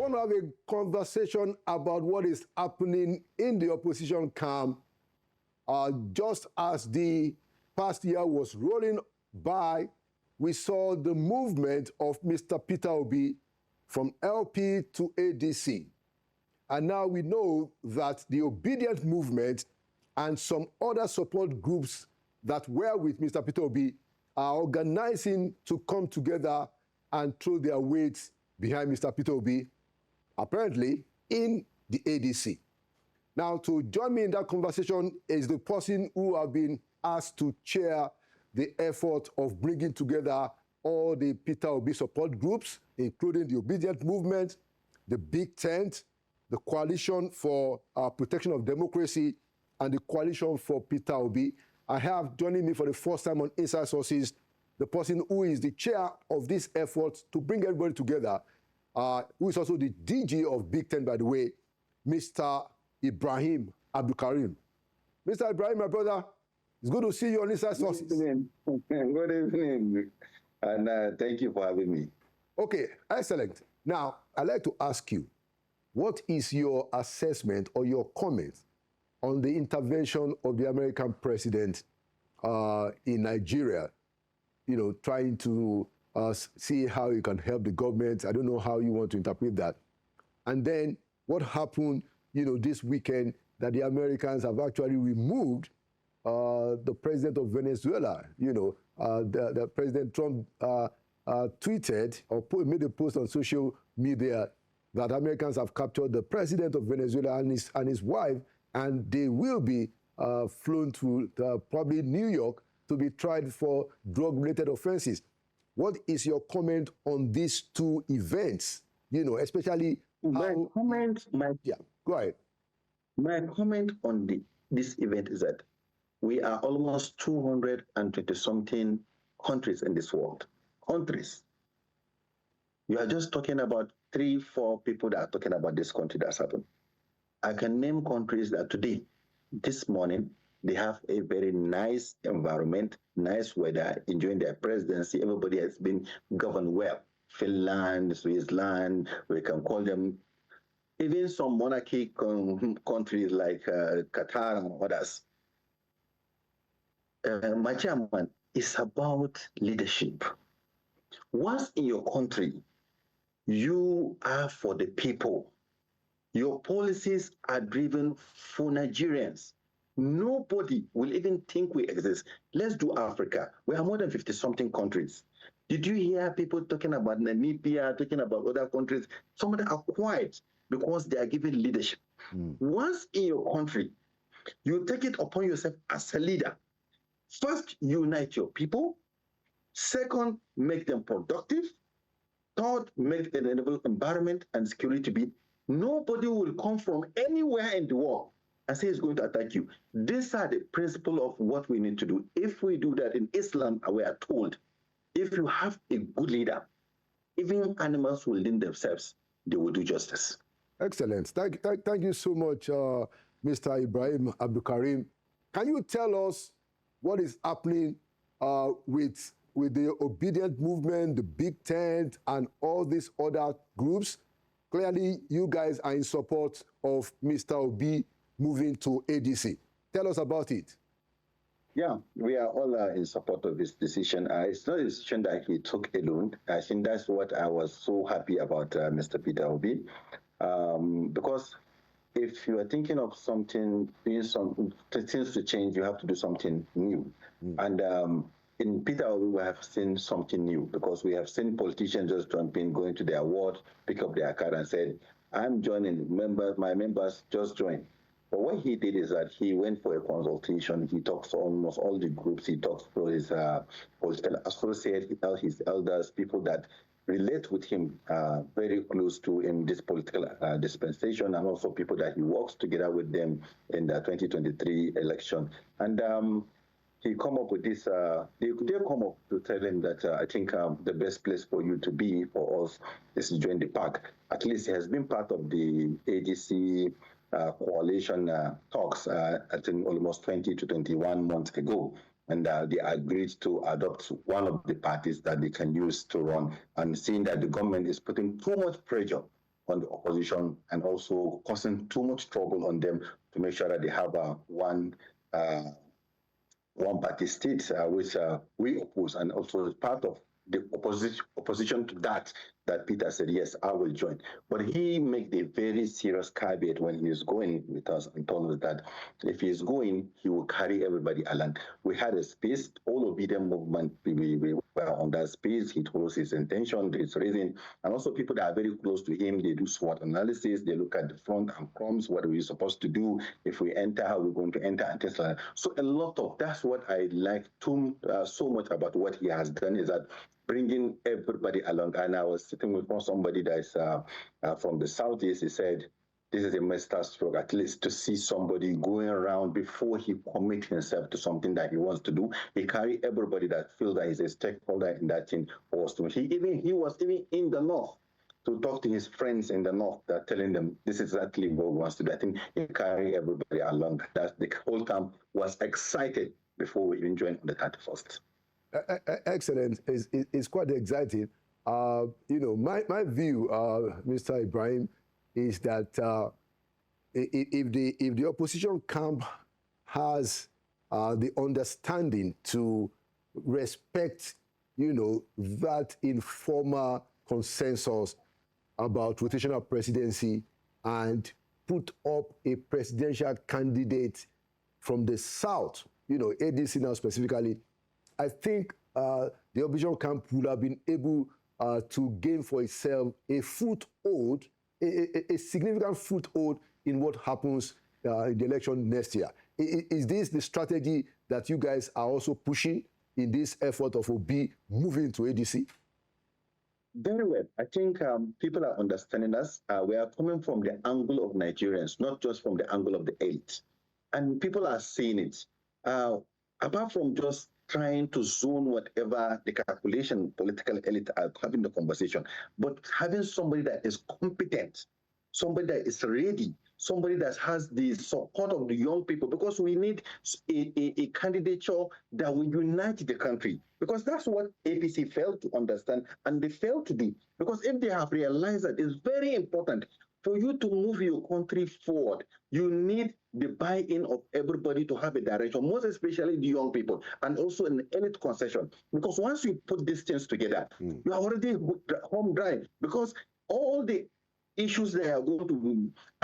want to have a conversation about what is happening in the opposition camp just as the past year was rolling by. We saw the movement of Mr. Peter Obi from LP to ADC. And now we know that the Obedient Movement and some other support groups that were with Mr. Peter Obi are organizing to come together and throw their weight behind Mr. Peter Obi, apparently in the ADC. Now, to join me in that conversation is the person who have been asked to chair the effort of bringing together all the Peter Obi support groups, including the Obedient Movement, the Big Tent, the Coalition for Protection of Democracy, and the Coalition for Peter Obi. I have joining me for the first time on Inside Sources the person who is the chair of this effort to bring everybody together, who is also the DG of Big Tent, by the way, Mr. Ibrahim Abdulkarim. Mr. Ibrahim, my brother, it's good to see you on Inside Sources. Good evening. Good evening. And thank you for having me. Okay, excellent. Now, I'd like to ask you, what is your assessment or your comment on the intervention of the American president in Nigeria, you know, trying to see how you can help the government? I don't know how you want to interpret that. And then what happened, you know, this weekend that the Americans have actually removed the president of Venezuela. You know, the President Trump tweeted or made a post on social media that Americans have captured the president of Venezuela and his wife, and they will be flown to probably New York to be tried for drug-related offenses. What is your comment on these two events? You know, especially go ahead. My comment on this event is that we are almost 220-something countries in this world. Countries. You are just talking about 3-4 people that are talking about this country that's happened. I can name countries that today, this morning, they have a very nice environment, nice weather, enjoying their presidency. Everybody has been governed well. Finland, Switzerland, we can call them, even some monarchy countries like Qatar and others. My chairman, is about leadership. Once in your country, you are for the people. Your policies are driven for Nigerians. Nobody will even think we exist. Let's do Africa. We have more than 50-something countries. Did you hear people talking about Namibia, talking about other countries? Some of them are quiet because they are given leadership. Once in your country, you take it upon yourself as a leader. First, unite your people. Second, make them productive. Third, make an environment and security be. Nobody will come from anywhere in the world and say it's going to attack you. These are the principle of what we need to do. If we do that in Islam, we are told, if you have a good leader, even animals will lead themselves, they will do justice. Excellent. Thank you so much, Mr. Ibrahim Abdulkarim. Can you tell us what is happening with the Obedient Movement, the Big Tent, and all these other groups? Clearly, you guys are in support of Mr. Obi moving to ADC. Tell us about it. Yeah, we are all in support of this decision. It's not a decision that he took alone. I think that's what I was so happy about Mr. Peter Obi. Because if you are thinking of something, doing some things to change, you have to do something new. And in Peter Obi, we have seen something new, because we have seen politicians just jumping, going to their ward, pick up their card and said, I'm joining, my members just join. But what he did is that he went for a consultation. He talked to almost all the groups. He talked to his political associates, his elders, people that relate with him very close to in this political dispensation, and also people that he works together with them in the 2023 election. And he come up with this, they come up to tell him that I think the best place for you to be, for us, is to join the park. At least he has been part of the ADC coalition talks, I think almost 20 to 21 months ago. And they agreed to adopt one of the parties that they can use to run. And seeing that the government is putting too much pressure on the opposition and also causing too much trouble on them to make sure that they have uh, one party state, which we oppose, and also part of the opposition to that Peter said, yes, I will join. But he made a very serious caveat when he is going with us and told us that if he is going, he will carry everybody along. We had a space, all obedient movement, we were on that space. He told us his intention, his reason, and also people that are very close to him, they do SWOT analysis, they look at the front and crumbs, what are we supposed to do? If we enter, how we're going to enter, and things like that. So a lot of, that's what I like so much about what he has done, is that bringing everybody along. And I was sitting with somebody that is from the Southeast. He said, this is a master stroke, at least to see somebody going around before he commit himself to something that he wants to do. He carry everybody that feels that he's a stakeholder in that thing. He was even in the North to talk to his friends in the North, that telling them this is exactly what he wants to do. I think he carry everybody along. That the whole camp was excited before we even joined on the 31st. Excellent. It's quite exciting. My view, Mr. Ibrahim, is that if the opposition camp has the understanding to respect, that informal consensus about rotational presidency and put up a presidential candidate from the South, ADC now specifically, I think the opposition camp would have been able to gain for itself a foothold, a significant foothold in what happens in the election next year. Is this the strategy that you guys are also pushing in this effort of Obi moving to ADC? Very well. I think people are understanding us. We are coming from the angle of Nigerians, not just from the angle of the elite. And people are seeing it. Apart from just trying to zone whatever the calculation political elite are having the conversation, but having somebody that is competent, somebody that is ready, somebody that has the support of the young people, because we need a candidature that will unite the country. Because that's what APC failed to understand, and they failed to do. Because if they have realized that it's very important for you to move your country forward, you need the buy-in of everybody to have a direction, most especially the young people, and also an elite concession. Because once you put these things together, you are already home dry. Because all the issues that are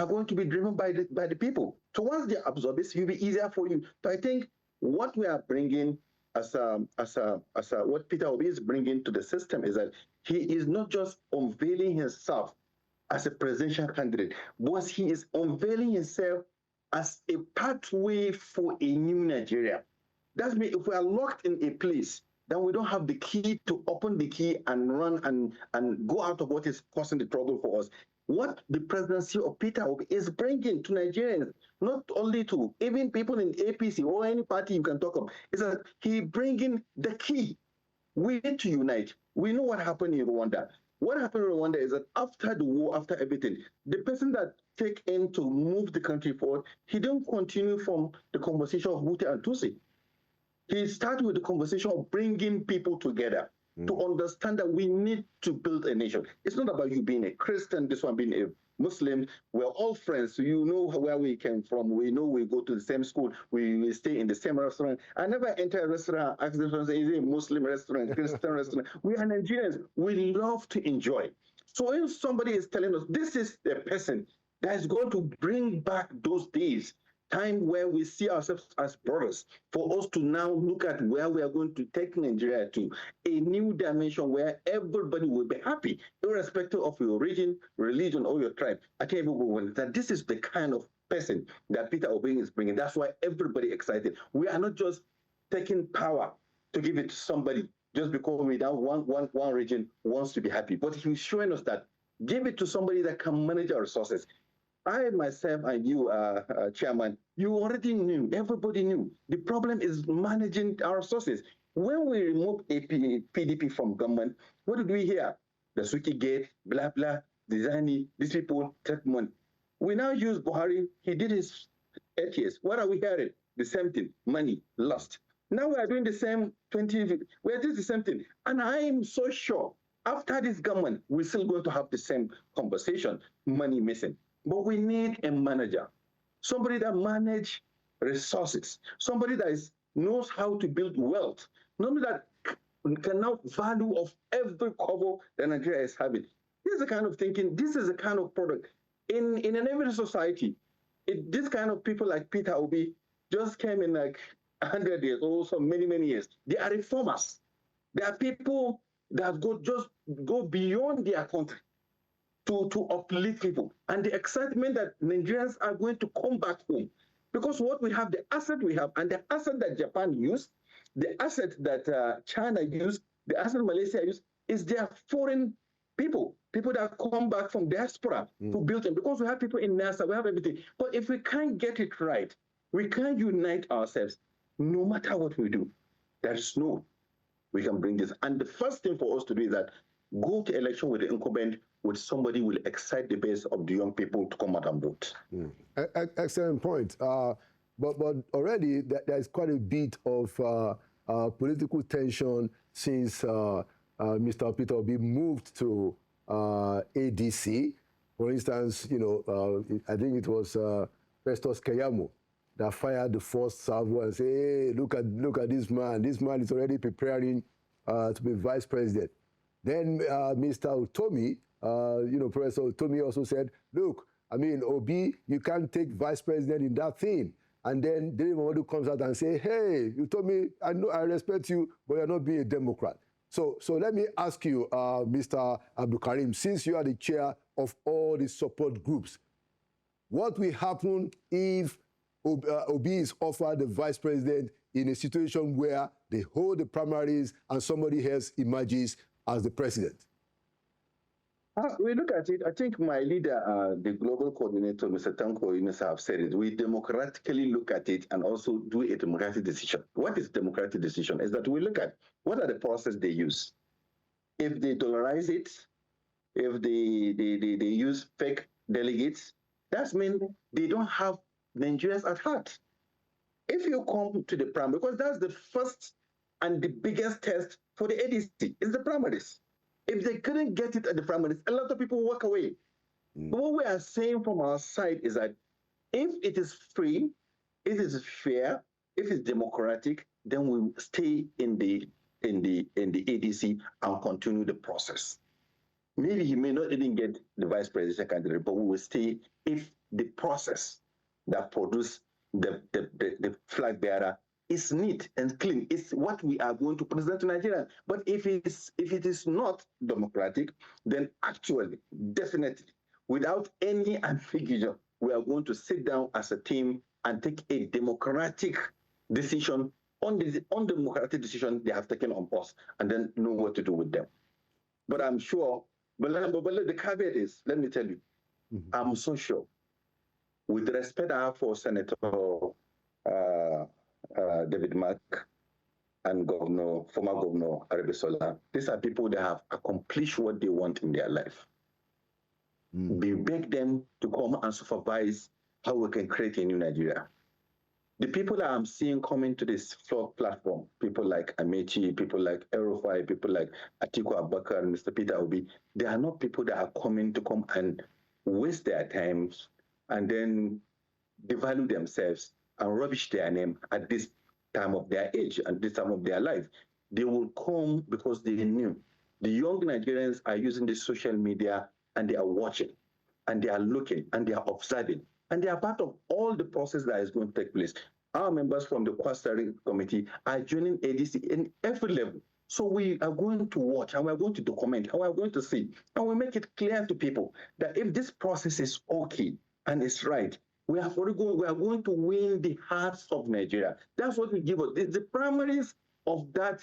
going to be driven by the people. So once they absorb it, it will be easier for you. So I think what we are bringing as what Peter Obi is bringing to the system is that he is not just unveiling himself as a presidential candidate, but he is unveiling himself as a pathway for a new Nigeria. That means if we are locked in a place, then we don't have the key to open the key and run and go out of what is causing the trouble for us. What the presidency of Peter Obi is bringing to Nigerians, not only to even people in APC or any party you can talk of, is that he bringing the key. We need to unite. We know what happened in Rwanda. What happened in Rwanda is that after the war, after everything, the person that take in to move the country forward, he didn't continue from the conversation of Hutu and Tutsi. He started with the conversation of bringing people together to understand that we need to build a nation. It's not about you being a Christian, this one being a Muslim. We're all friends. So you know where we came from. We know we go to the same school. We stay in the same restaurant. I never enter a restaurant, ask them, is it a Muslim restaurant, Christian restaurant? We are Nigerians. We love to enjoy. So if somebody is telling us this is the person that is going to bring back those days, time where we see ourselves as brothers, for us to now look at where we are going to take Nigeria to, a new dimension where everybody will be happy, irrespective of your origin, religion, or your tribe. I think everybody will understand this is the kind of person that Peter Obi is bringing. That's why everybody excited. We are not just taking power to give it to somebody just because we now one region wants to be happy, but he's showing us that give it to somebody that can manage our resources. I myself and you, Chairman, you already knew, everybody knew. The problem is managing our resources. When we remove PDP from government, what did we hear? The Suki Gate, blah, blah, Designy, these people take money. We now use Buhari, he did his 8 years. What are we hearing? The same thing, money lost. Now we are doing the same 20, we are doing the same thing. And I am so sure, After this government, we're still going to have the same conversation, money missing. But we need a manager, somebody that manages resources, somebody that knows how to build wealth, somebody that can now value of every cover that Nigeria is having. This is the kind of thinking, this is the kind of product. In an every society, this kind of people like Peter Obi just came in like 100 years or so many years. They are reformers. They are people that go beyond their country to uplift people. And the excitement that Nigerians are going to come back home. Because what we have, the asset we have, and the asset that Japan used, the asset that China used, the asset Malaysia used, is their foreign people that come back from diaspora to build them. Because we have people in NASA, we have everything. But if we can't get it right, we can't unite ourselves, no matter what we do, there's no we can bring this. And the first thing for us to do is that go to election with the incumbent, with somebody who will excite the base of the young people to come out and vote. Excellent point. But already there's quite a bit of political tension since Mr. Peter Obi moved to ADC. For instance, I think it was Festus Keyamo that fired the first salvo and say, hey, look at this man. This man is already preparing to be vice president. Then Mr. Utomi, Professor Utomi also said, look, I mean, Obi, you can't take vice president in that thing. And then David Momodu comes out and say, hey, Utomi, I know I respect you, but you're not being a Democrat. So let me ask you, Mr. Abdul Karim, since you are the chair of all the support groups, what will happen if Obi is offered the vice president in a situation where they hold the primaries and somebody else emerges as the president? We look at it, I think my leader, the global coordinator, Mr. Tanko Yunus, have said it. We democratically look at it and also do a democratic decision. What is democratic decision? Is that we look at what are the processes they use. If they dollarize it, if they use fake delegates, that means they don't have Nigerians at heart. If you come to the primary, because that's the first and the biggest test for the ADC, is the primaries. If they couldn't get it at the primaries, a lot of people walk away. But what we are saying from our side is that if it is free, if it is fair, if it's democratic, then we stay in the ADC and continue the process. Maybe he may not even get the vice presidential candidate, but we will stay if the process that produce the flag bearer is neat and clean. It's what we are going to present to Nigeria. But if it is not democratic, then actually, definitely, without any ambiguity, we are going to sit down as a team and take a democratic decision on the democratic decision they have taken on us, and then know what to do with them. But I'm sure, but the caveat is, let me tell you, I'm so sure, with the respect I have for Senator David Mark and former Governor Arabissola, these are people that have accomplished what they want in their life. We beg them to come and supervise how we can create a new Nigeria. The people that I'm seeing coming to this floor platform, people like Amechi, people like Erufai, people like Atiku Abubakar and Mr. Peter Obi, they are not people that are coming to come and waste their times and then devalue themselves and rubbish their name at this time of their age and this time of their life. They will come because they knew. The young Nigerians are using the social media and they are watching and they are looking and they are observing and they are part of all the process that is going to take place. Our members from the Steering Committee are joining ADC in every level. So we are going to watch and we're going to document and we're going to see and we make it clear to people that if this process is okay and it's right, we are going to win the hearts of Nigeria. That's what we give us. The primaries of that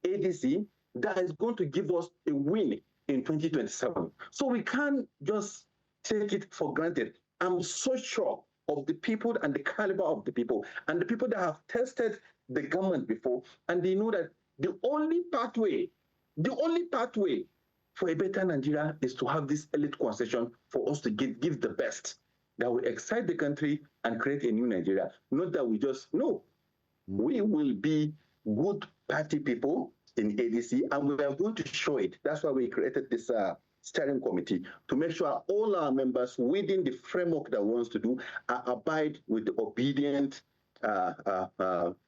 ADC that is going to give us a win in 2027. So we can't just take it for granted. I'm so sure of the people and the caliber of the people and the people that have tested the government before, and they know that the only pathway for a better Nigeria is to have this elite concession for us to give the best that will excite the country and create a new Nigeria. Not that we just know. We will be good party people in ADC, and we are going to show it. That's why we created this steering committee to make sure all our members within the framework that wants to do abide with the obedient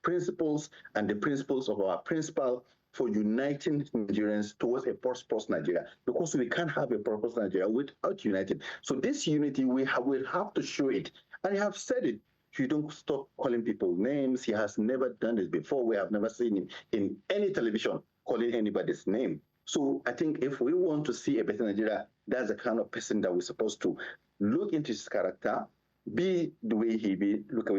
principles and the principles of our principal for uniting Nigerians towards a prosperous Nigeria, because we can't have a prosperous Nigeria without uniting. So this unity, we will have to show it. And I have said it. You don't stop calling people names. He has never done this before. We have never seen him in any television calling anybody's name. So I think if we want to see a better Nigeria, that's the kind of person that we're supposed to look into his character, be the way he be, look at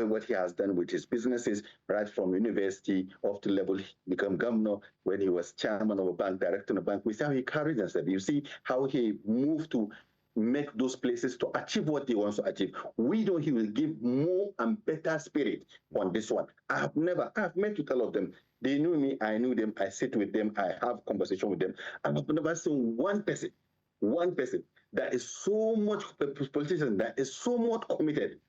what he has done with his businesses, right from university up to level, he become governor, when he was chairman of a bank, director of a bank. We see how he carried himself. You see how he moved to make those places to achieve what he wants to achieve. We know he will give more and better spirit on this one. I have met with all of them. They knew me, I knew them, I sit with them, I have conversation with them. I have never seen one person that is so much, a politician that is so much committed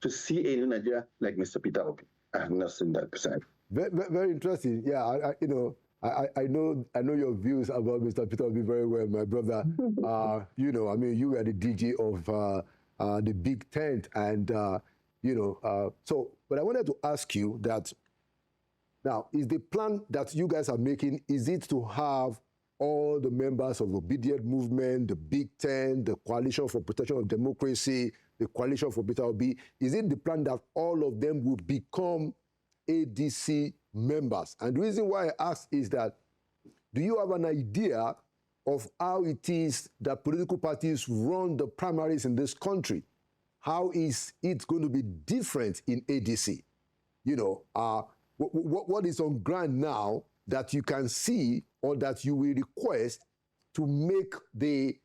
to see a new Nigeria like Mr. Peter Obi. I have not seen that person. Very, very interesting. Yeah, I know your views about Mr. Peter Obi very well, my brother. You were the DG of the Big Tent, and but I wanted to ask you that now, is the plan that you guys are making, is it to have all the members of the obedient movement, the Big Tent, the Coalition for Protection of Democracy, the Coalition for Peter Obi, is it the plan that all of them will become ADC members? And the reason why I ask is that, do you have an idea of how it is that political parties run the primaries in this country? How is it going to be different in ADC? What is on ground now that you can see or that you will request to make the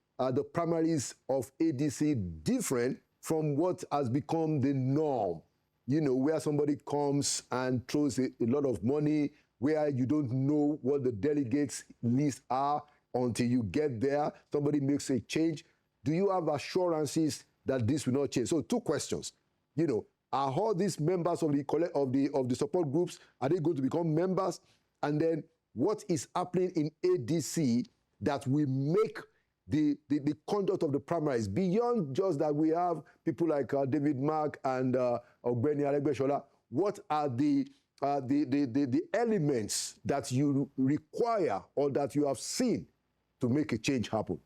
primaries of ADC different from what has become the norm? Where somebody comes and throws a lot of money, where you don't know what the delegates lists are until you get there, somebody makes a change. Do you have assurances that this will not change? So 2 questions. Are all these members of the support groups, are they going to become members? And then what is happening in ADC that will make the conduct of the primaries, beyond just that we have people like David Mark and Ogbeni Aregbesola, what are the elements that you require or that you have seen to make a change happen?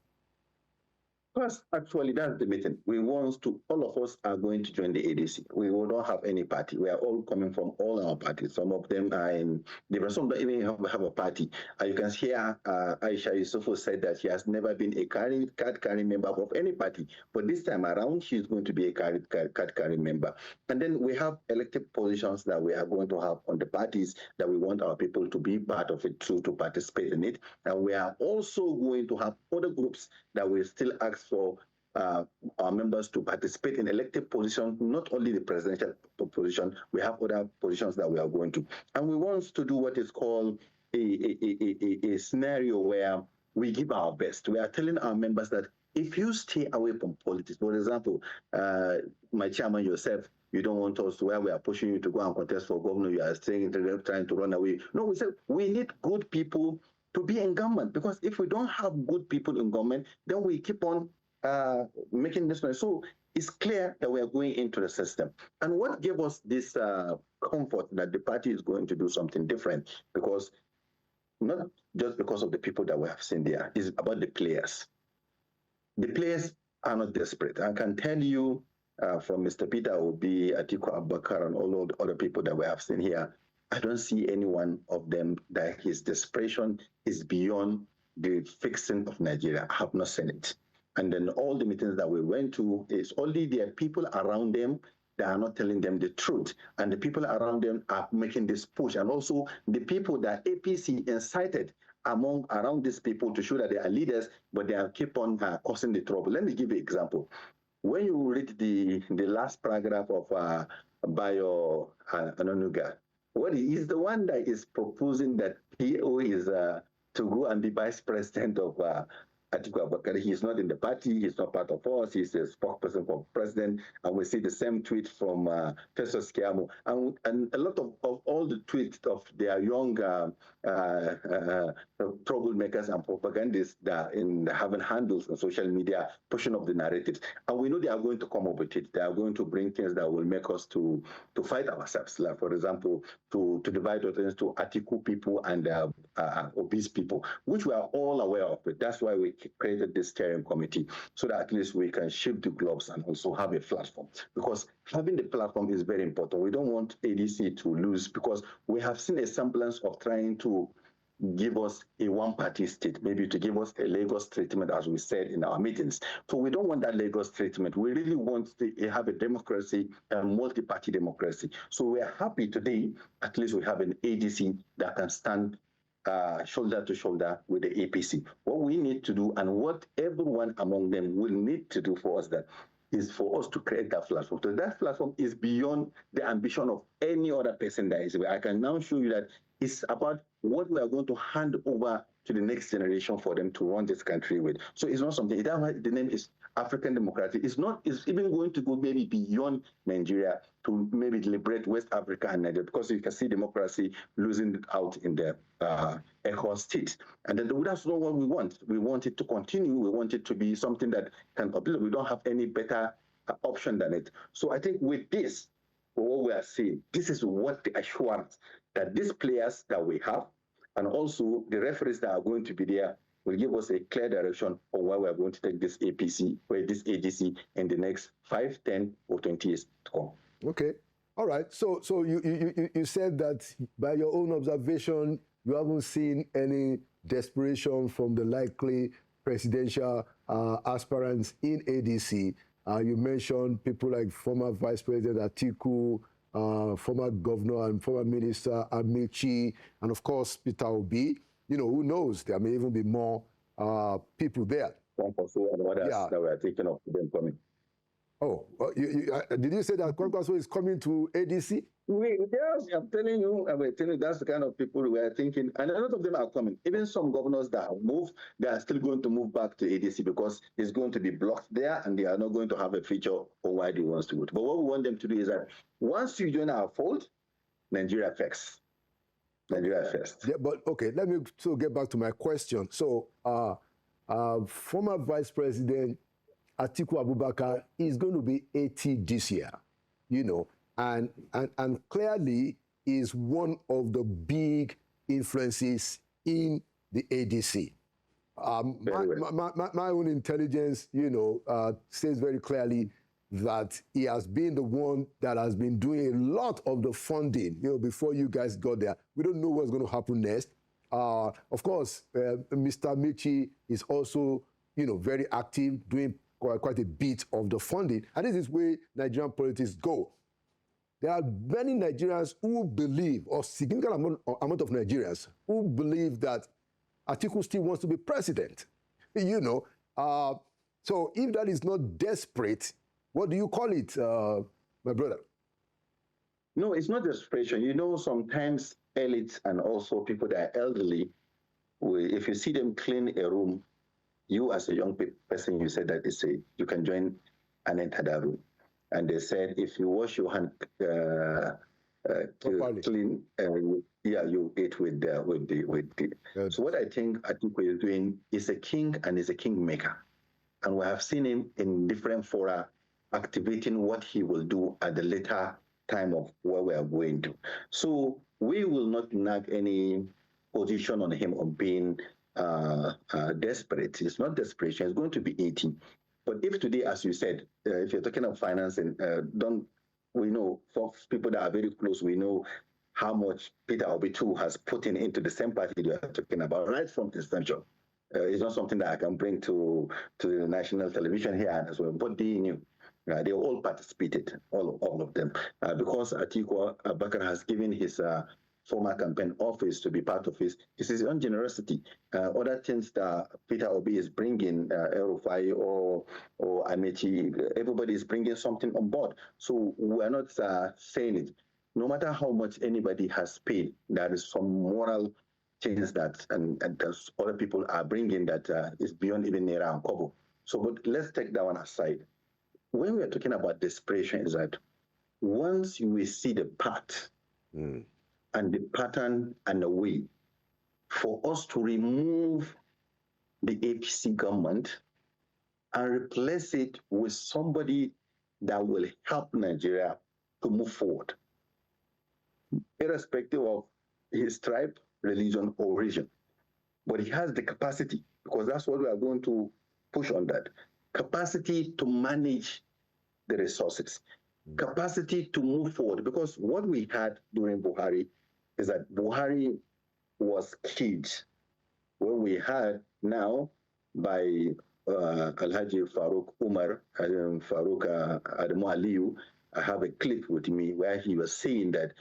First, actually, that's the meeting. All of us are going to join the ADC. We will not have any party. We are all coming from all our parties. Some of them are in different, some don't even have a party. You can hear Aisha Yusufu said that she has never been a card-carrying member of any party. But this time around, she's going to be a card-carrying member. And then we have elected positions that we are going to have on the parties that we want our people to be part of it too, to participate in it. And we are also going to have other groups that will still ask for our members to participate in elected positions, not only the presidential position. We have other positions that we are going to. And we want to do what is called a scenario where we give our best. We are telling our members that if you stay away from politics, for example, my chairman, yourself, you don't want us to, where we are pushing you to go and contest for governor, you are staying, trying to run away. No, we said we need good people to be in government, because if we don't have good people in government, then we keep on making this noise. So it's clear that we are going into the system. And what gave us this comfort that the party is going to do something different, because not just because of the people that we have seen there, it's about the players. The players are not desperate. I can tell you from Mr. Peter Obi, Atiku Abubakar, and all of the other people that we have seen here, I don't see any one of them that his desperation is beyond the fixing of Nigeria. I have not seen it. And then all the meetings that we went to, is only there are people around them that are not telling them the truth. And the people around them are making this push. And also the people that APC incited around these people to show that they are leaders, but they are keep on causing the trouble. Let me give you an example. When you read the last paragraph of Bayo Anonuga, is the one that is proposing that PO is to go and be vice president of Atiku Abubakar. He's not in the party. He's not part of us. He's a spokesperson for president. And we see the same tweet from Festus Keyamo. And a lot of all the tweets of their young troublemakers and propagandists that in having handles on social media, pushing of the narratives. And we know they are going to come up with it. They are going to bring things that will make us to fight ourselves. Like, for example, to divide us into Atiku people and obese people, which we are all aware of it. That's why we created this steering committee, so that at least we can shift the gloves and also have a platform. Because having the platform is very important. We don't want ADC to lose, because we have seen a semblance of trying to give us a one-party state, maybe to give us a Lagos treatment, as we said in our meetings. So we don't want that Lagos treatment. We really want to have a democracy, a multi-party democracy. So we're happy today, at least we have an ADC that can stand shoulder to shoulder with the APC. What we need to do, and what everyone among them will need to do for us, that is for us to create that platform. So that platform is beyond the ambition of any other person that is there. I can now show you that it's about what we are going to hand over to the next generation for them to run this country with. So it's not something, that's why the name is African Democratic. It's even going to go maybe beyond Nigeria to maybe liberate West Africa and Nigeria, because you can see democracy losing out in the ECOWAS states. And then that's not what we want. We want it to continue. We want it to be something that can appeal. We don't have any better option than it. So I think with this, what we are seeing, this is what the assurance that these players that we have, and also the referees that are going to be there, will give us a clear direction on where we are going to take this APC, or this ADC, in the next 5, 10, or 20 years to come. Okay. All right. So you said that by your own observation, you haven't seen any desperation from the likely presidential aspirants in ADC. You mentioned people like former Vice President Atiku, former governor and former minister Amici, and of course Peter Obi. You know, who knows? There may even be more people there. Kwankwaso and others that were taken off them coming. Oh, did you say that Kwankwaso is coming to ADC? Yes, I'm telling you, that's the kind of people we are thinking, and a lot of them are coming. Even some governors that have moved, they are still going to move back to ADC, because it's going to be blocked there, and they are not going to have a feature on why they want to vote. But what we want them to do is that once you join our fold, Nigeria first. Nigeria first. Yeah, but okay, let me get back to my question. So, former Vice President Atiku Abubakar is going to be 80 this year, you know, and clearly is one of the big influences in the ADC. My own intelligence, you know, says very clearly that he has been the one that has been doing a lot of the funding, you know, before you guys got there. We don't know what's going to happen next. Of course, Mr. Michi is also, you know, very active, doing quite a bit of the funding. And this is where Nigerian politics go. There are many Nigerians who believe, or significant amount of Nigerians who believe that Atiku still wants to be president. You know, so if that is not desperate, what do you call it, my brother? No, it's not desperation. You know, sometimes elites and also people that are elderly, if you see them clean a room, you as a young person, you said that you can join and enter that room. And they said, if you wash your hand clean, you eat with the. Yes. So what I think Atiku is doing is a king, and is a kingmaker. And we have seen him in different fora activating what he will do at the later time of where we are going to. So we will not nag any position on him of being desperate. It's not desperation. It's going to be 80. But if today, as you said, if you're talking of financing, we know for people that are very close, we know how much Peter Obi too has put into the same party we are talking about right from inception. It's not something that I can bring to the national television here as well, but they knew. They all participated, all of them, because Atiku Abubakar has given his former campaign office to be part of his own generosity. Other things that Peter Obi is bringing, El-Rufai or Amechi, everybody is bringing something on board. So we're not saying it. No matter how much anybody has paid, there is some moral things that and other people are bringing that is beyond even Naira and Kobo. So, but let's take that one aside. When we are talking about desperation, is that once you will see the path and the pattern and the way for us to remove the APC government and replace it with somebody that will help Nigeria to move forward, irrespective of his tribe, religion, or region. But he has the capacity, because that's what we are going to push on, that capacity to manage the resources, capacity to move forward. Because what we had during Buhari is that Buhari was killed. What we had now by Alhaji Farouk Umar, Farouk Adamu Aliyu, I have a clip with me where he was saying that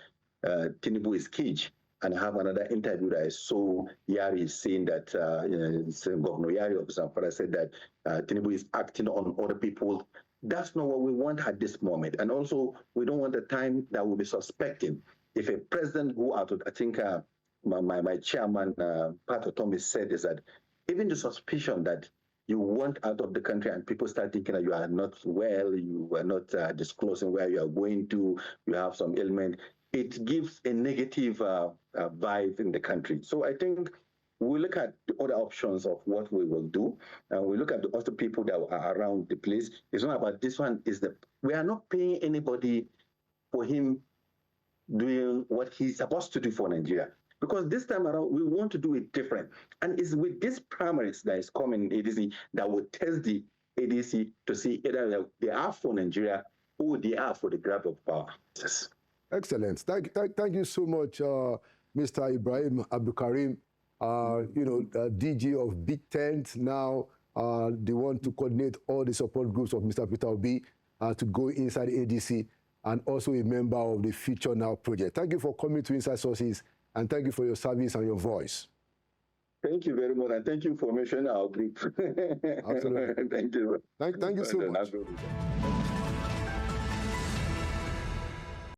Tinubu is caged. And I have another interview that I saw Yari saying that Governor Yari of Zamfara said that Tinubu is acting on other people. That's not what we want at this moment. And also, we don't want the time that we'll be suspecting. If a president go out, I think my chairman, Pat Otomi, said is that even the suspicion that you want out of the country and people start thinking that you are not well, you are not disclosing where you are going to, you have some ailment, it gives a negative vibe in the country. So I think we look at the other options of what we will do, and we look at the other people that are around the place. It's not about this one. We are not paying anybody for him doing what he's supposed to do for Nigeria. Because this time around, we want to do it different. And it's with these primaries that is coming in ADC that will test the ADC to see either they are for Nigeria or they are for the grab of power. Excellent. Thank you so much, Mr. Ibrahim Abdulkarim, DG of Big Tent. Now they want to coordinate all the support groups of Mr. Peter Obi to go inside the ADC, and also a member of the Future Now project. Thank you for coming to Inside Sources, and thank you for your service and your voice. Thank you very much, and thank you for mentioning our group. Absolutely. Thank you. Thank you so much.